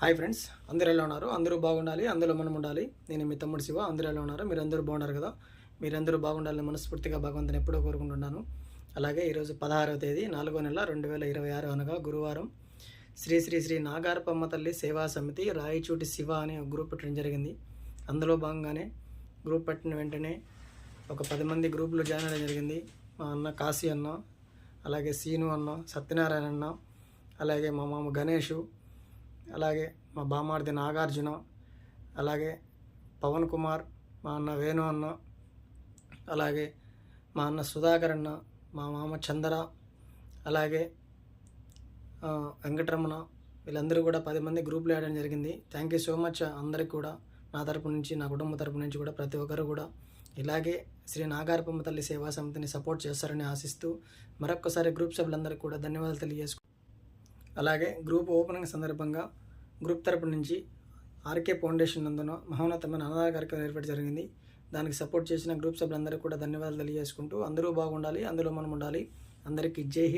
Hi friends, అందరూ ఎలా ఉన్నారు? అందరూ బాగుండాలి, అందులో మనం ఉండాలి. నేను మీ తమ్ముడు శివ. అందరూ ఎలా ఉన్నారు? మీరందరూ బాగున్నారు కదా? మీరందరూ బాగుండాలని మనస్ఫూర్తిగా భగవంతుని ఎప్పుడూ కోరుకుంటున్నాను. అలాగే ఈరోజు 16వ తేదీ 4వ నెల 2026 అనగా గురువారం. శ్రీ శ్రీ శ్రీ నాగారపమ్మ తల్లి సేవా సమితి రాయచూటి శివ అనే ఒక గ్రూప్ పెట్టడం జరిగింది. అందులో భాగంగానే గ్రూప్ పెట్టిన వెంటనే ఒక 10 మంది గ్రూపులో జాయిన్ అవ్వడం జరిగింది. మా అన్న కాశీ అన్న, అలాగే సీను అన్న, సత్యనారాయణ అన్న, అలాగే మా మామ గణేషు, అలాగే మా బామార్ది నాగార్జున, అలాగే పవన్ కుమార్, మా అన్న వేణు అన్న, అలాగే మా అన్న సుధాకర్ అన్న, మా మామ చందర, అలాగే వెంకటరమణ, వీళ్ళందరూ కూడా 10 మంది గ్రూపులు వేయడం జరిగింది. థ్యాంక్ యూ సో మచ్ అందరికి కూడా, నా తరపు నుంచి, నా కుటుంబ తరపు నుంచి కూడా ప్రతి ఒక్కరు కూడా ఇలాగే శ్రీ నాగారపమ్మ తల్లి సేవా సమితిని సపోర్ట్ చేస్తారని ఆశిస్తూ మరొక్కసారి గ్రూప్ సభ్యులందరికీ కూడా ధన్యవాదాలు తెలియజేసుకుంటాను. అలాగే గ్రూప్ ఓపెనింగ్ సందర్భంగా గ్రూప్ తరపు నుంచి ఆర్కే ఫౌండేషన్ నందున మహోన్నతమైన అన్నదాన కార్యక్రమం ఏర్పాటు జరిగింది. దానికి సపోర్ట్ చేసిన గ్రూప్ సభ్యులందరికీ కూడా ధన్యవాదాలు తెలియజేసుకుంటూ అందరూ బాగుండాలి, అందులో మనం ఉండాలి. అందరికీ జై హింద్.